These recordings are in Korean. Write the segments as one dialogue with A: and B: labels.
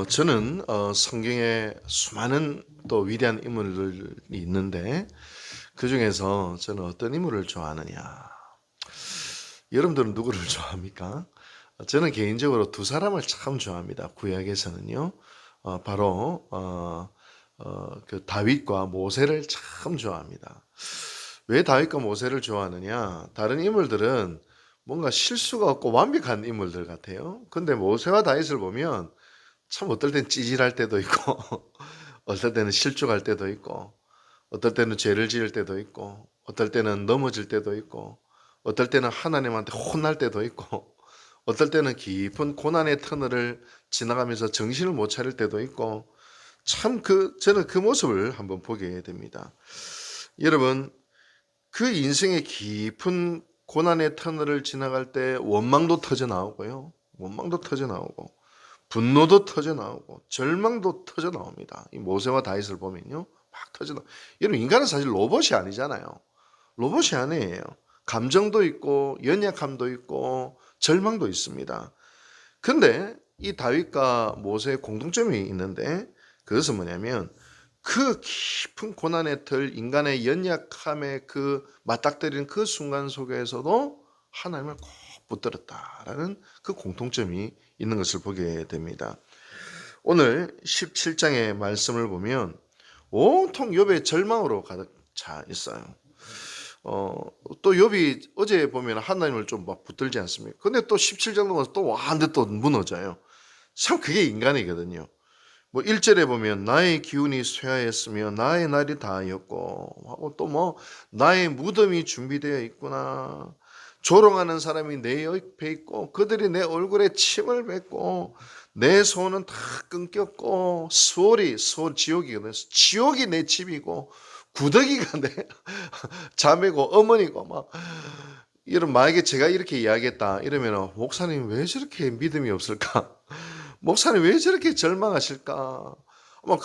A: 저는 성경에 수많은 또 위대한 인물들이 있는데 그중에서 저는 어떤 인물을 좋아하느냐. 여러분들은 누구를 좋아합니까? 저는 개인적으로 두 사람을 참 좋아합니다. 구약에서는요. 바로 그 다윗과 모세를 참 좋아합니다. 왜 다윗과 모세를 좋아하느냐? 다른 인물들은 뭔가 실수가 없고 완벽한 인물들 같아요. 근데 모세와 다윗을 보면 참 어떨 땐 찌질할 때도 있고 어떨 때는 실족할 때도 있고 어떨 때는 죄를 지을 때도 있고 어떨 때는 넘어질 때도 있고 어떨 때는 하나님한테 혼날 때도 있고 어떨 때는 깊은 고난의 터널을 지나가면서 정신을 못 차릴 때도 있고 참 저는 그 모습을 한번 보게 됩니다. 여러분, 그 인생의 깊은 고난의 터널을 지나갈 때 원망도 터져 나오고요. 원망도 터져 나오고 분노도 터져 나오고 절망도 터져 나옵니다. 이 모세와 다윗을 보면요. 막 터져 나오고. 여러분, 인간은 사실 로봇이 아니잖아요. 로봇이 아니에요. 감정도 있고 연약함도 있고 절망도 있습니다. 근데 이 다윗과 모세의 공통점이 있는데 그것은 뭐냐면 그 깊은 고난의 털, 인간의 연약함에 그 맞닥뜨리는 그 순간 속에서도 하나님을 꼭 붙들었다라는 그 공통점이 있는 것을 보게 됩니다. 오늘 17장의 말씀을 보면 온통 욥의 절망으로 가득 차 있어요. 또 욥이 어제 보면 하나님을 좀 막 붙들지 않습니까? 근데 또 17장 넘어서 또 완전 또 무너져요. 참 그게 인간이거든요. 뭐 1절에 보면 나의 기운이 쇠하였으며 나의 날이 다하였고 하고 또 뭐 나의 무덤이 준비되어 있구나. 조롱하는 사람이 내 옆에 있고 그들이 내 얼굴에 침을 뱉고 내 소원은 다 끊겼고 수월 지옥이거든요. 지옥이 내 집이고 구더기가 내 자매고 어머니고 막 이런 만약에 제가 이렇게 이야기했다 이러면 목사님 왜 저렇게 믿음이 없을까? 목사님 왜 저렇게 절망하실까?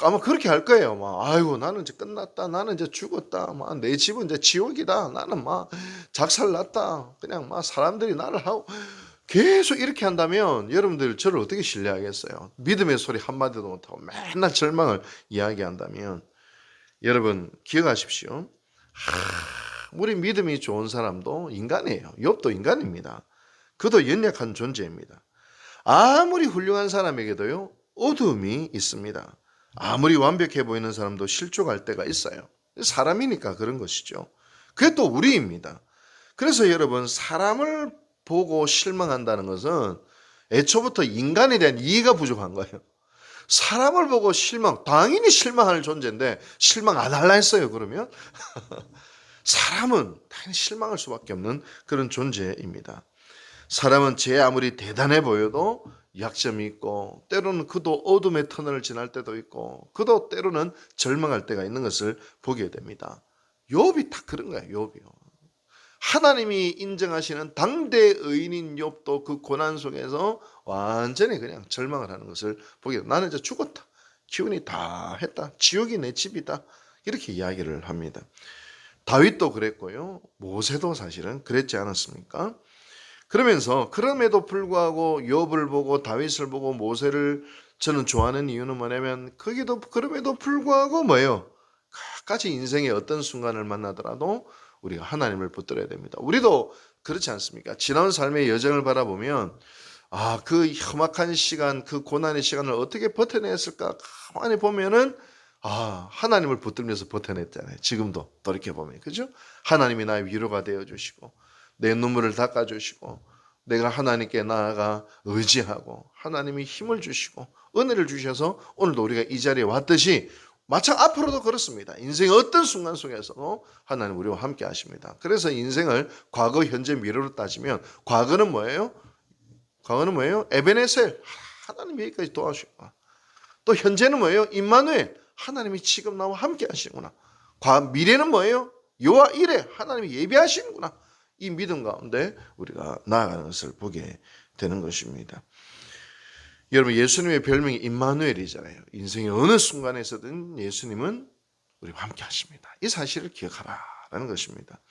A: 아마 그렇게 할 거예요. 막 아이고 나는 이제 끝났다. 나는 이제 죽었다. 막 내 집은 이제 지옥이다. 나는 막 작살났다. 그냥 막 사람들이 나를 하고 계속 이렇게 한다면 여러분들 저를 어떻게 신뢰하겠어요? 믿음의 소리 한마디도 못하고 맨날 절망을 이야기한다면 여러분 기억하십시오. 우리 믿음이 좋은 사람도 인간이에요. 욥도 인간입니다. 그도 연약한 존재입니다. 아무리 훌륭한 사람에게도요, 어둠이 있습니다. 아무리 완벽해 보이는 사람도 실족할 때가 있어요. 사람이니까 그런 것이죠. 그게 또 우리입니다. 그래서 여러분, 사람을 보고 실망한다는 것은 애초부터 인간에 대한 이해가 부족한 거예요. 사람을 보고 당연히 실망할 존재인데 실망 안 할라 했어요, 그러면? 사람은 당연히 실망할 수밖에 없는 그런 존재입니다. 사람은 제 아무리 대단해 보여도 약점이 있고 때로는 그도 어둠의 터널을 지날 때도 있고 그도 때로는 절망할 때가 있는 것을 보게 됩니다. 욥이 딱 그런 거예요. 욥이요. 하나님이 인정하시는 당대 의인인 욥도 그 고난 속에서 완전히 그냥 절망을 하는 것을 보게 돼요. 나는 이제 죽었다. 기운이 다 했다. 지옥이 내 집이다. 이렇게 이야기를 합니다. 다윗도 그랬고요. 모세도 사실은 그랬지 않았습니까? 그러면서 그럼에도 불구하고 욥을 보고 다윗을 보고 모세를 저는 좋아하는 이유는 뭐냐면 거기도 그럼에도 불구하고 뭐예요? 끝까지 인생의 어떤 순간을 만나더라도 우리가 하나님을 붙들어야 됩니다. 우리도 그렇지 않습니까? 지나온 삶의 여정을 바라보면 그 험악한 시간, 그 고난의 시간을 어떻게 버텨냈을까? 가만히 보면은 하나님을 붙들면서 버텨냈잖아요. 지금도 돌이켜보면. 그죠? 하나님이 나의 위로가 되어주시고 내 눈물을 닦아주시고 내가 하나님께 나아가 의지하고 하나님이 힘을 주시고 은혜를 주셔서 오늘도 우리가 이 자리에 왔듯이 마찬 앞으로도 그렇습니다. 인생의 어떤 순간 속에서도 하나님 우리와 함께 하십니다. 그래서 인생을 과거, 현재, 미래로 따지면 과거는 뭐예요? 과거는 뭐예요? 에베네셀, 하나님이 여기까지 도와주시구나. 또 현재는 뭐예요? 임마누엘, 하나님이 지금 나와 함께 하시구나. 미래는 뭐예요? 요와 이래, 하나님이 예비하시는구나. 이 믿음 가운데 우리가 나아가는 것을 보게 되는 것입니다. 여러분, 예수님의 별명이 임마누엘이잖아요. 인생의 어느 순간에서든 예수님은 우리와 함께 하십니다. 이 사실을 기억하라라는 것입니다.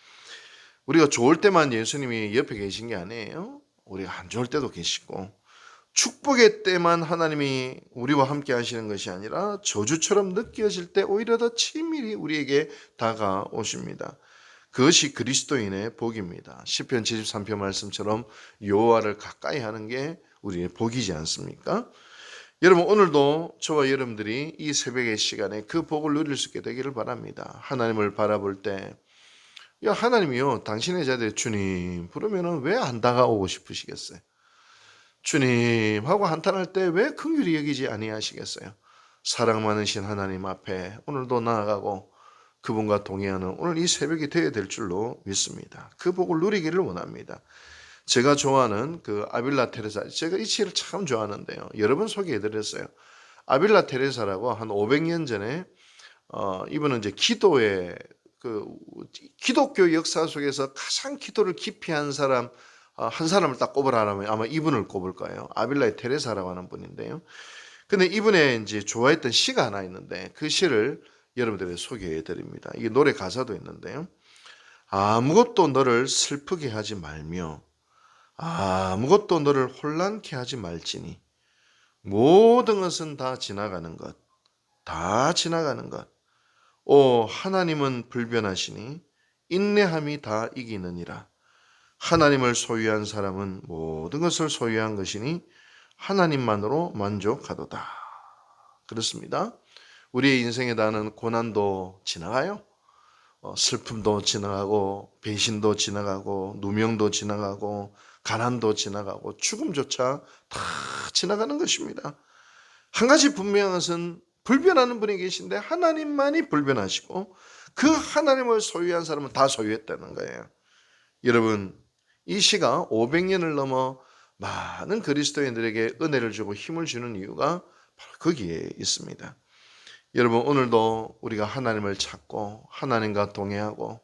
A: 우리가 좋을 때만 예수님이 옆에 계신 게 아니에요. 우리가 안 좋을 때도 계시고 축복의 때만 하나님이 우리와 함께 하시는 것이 아니라 저주처럼 느껴질 때 오히려 더 친밀히 우리에게 다가오십니다. 그것이 그리스도인의 복입니다. 시편 73편 말씀처럼 여호와를 가까이 하는 게 우리의 복이지 않습니까? 여러분, 오늘도 저와 여러분들이 이 새벽의 시간에 그 복을 누릴 수 있게 되기를 바랍니다. 하나님을 바라볼 때, 야, 하나님이요, 당신의 자들 주님 부르면은 왜 안 다가오고 싶으시겠어요? 주님 하고 한탄할 때 왜 긍휼히 여기지 아니하시겠어요? 사랑 많으신 하나님 앞에 오늘도 나아가고 그분과 동행하는 오늘 이 새벽이 되어야 될 줄로 믿습니다. 그 복을 누리기를 원합니다. 제가 좋아하는 그 아빌라 테레사, 제가 이 시를 참 좋아하는데요. 여러 번 소개해드렸어요. 아빌라 테레사라고 한 500년 전에 이분은 이제 기도의 그 기독교 역사 속에서 가장 기도를 깊이 한 사람 한 사람을 딱 꼽으라면 아마 이분을 꼽을 거예요. 아빌라의 테레사라고 하는 분인데요. 근데 이분의 이제 좋아했던 시가 하나 있는데 그 시를 여러분들에게 소개해 드립니다. 이게 노래 가사도 있는데요. 아무것도 너를 슬프게 하지 말며 아무것도 너를 혼란케 하지 말지니 모든 것은 다 지나가는 것, 다 지나가는 것. 오, 하나님은 불변하시니 인내함이 다 이기느니라. 하나님을 소유한 사람은 모든 것을 소유한 것이니 하나님만으로 만족하도다. 그렇습니다. 우리의 인생에 닿는 고난도 지나가요. 슬픔도 지나가고 배신도 지나가고 누명도 지나가고 가난도 지나가고 죽음조차 다 지나가는 것입니다. 한 가지 분명한 것은 불변하는 분이 계신데 하나님만이 불변하시고 그 하나님을 소유한 사람은 다 소유했다는 거예요. 여러분, 이 시가 500년을 넘어 많은 그리스도인들에게 은혜를 주고 힘을 주는 이유가 바로 거기에 있습니다. 여러분, 오늘도 우리가 하나님을 찾고 하나님과 동행하고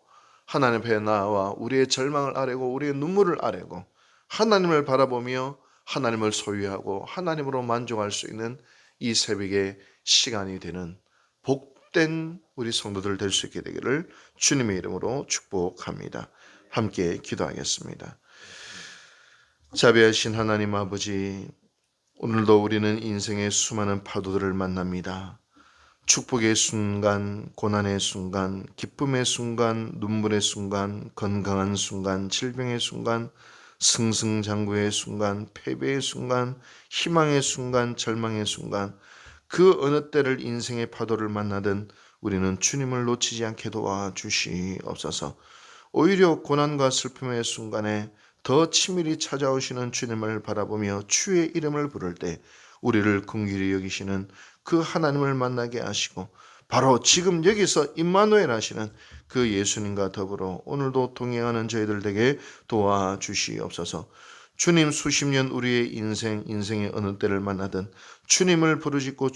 A: 하나님 앞에 나와 우리의 절망을 아뢰고 우리의 눈물을 아뢰고 하나님을 바라보며 하나님을 소유하고 하나님으로 만족할 수 있는 이 새벽의 시간이 되는 복된 우리 성도들 될 수 있게 되기를 주님의 이름으로 축복합니다. 함께 기도하겠습니다. 자비하신 하나님 아버지, 오늘도 우리는 인생의 수많은 파도들을 만납니다. 축복의 순간, 고난의 순간, 기쁨의 순간, 눈물의 순간, 건강한 순간, 질병의 순간, 승승장구의 순간, 패배의 순간, 희망의 순간, 절망의 순간, 그 어느 때를 인생의 파도를 만나든 우리는 주님을 놓치지 않게 도와주시옵소서. 오히려 고난과 슬픔의 순간에 더 치밀히 찾아오시는 주님을 바라보며 주의 이름을 부를 때 우리를 긍휼히 여기시는 그 하나님을 만나게 하시고 바로 지금 여기서 임마누엘 하시는 그 예수님과 더불어 오늘도 동행하는 저희들 에게 도와주시옵소서. 주님, 수십 년 우리의 인생의 어느 때를 만나든 주님을 부르짖고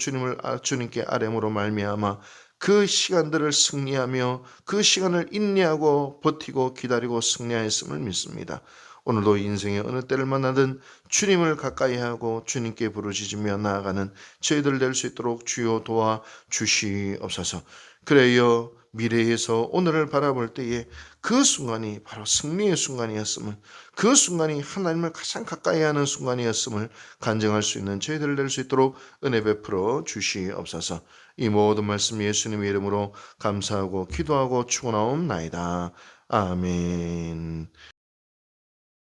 A: 주님께 아뢰므로 말미암아 그 시간들을 승리하며 그 시간을 인내하고 버티고 기다리고 승리하였음을 믿습니다. 오늘도 인생의 어느 때를 만나든 주님을 가까이 하고 주님께 부르짖으며 나아가는 저희들 될 수 있도록 주여 도와주시옵소서. 그래요, 미래에서 오늘을 바라볼 때에 그 순간이 바로 승리의 순간이었음을, 그 순간이 하나님을 가장 가까이 하는 순간이었음을 간증할 수 있는 저희들 될 수 있도록 은혜 베풀어 주시옵소서. 이 모든 말씀 예수님의 이름으로 감사하고 기도하고 축원하옵나이다. 아멘.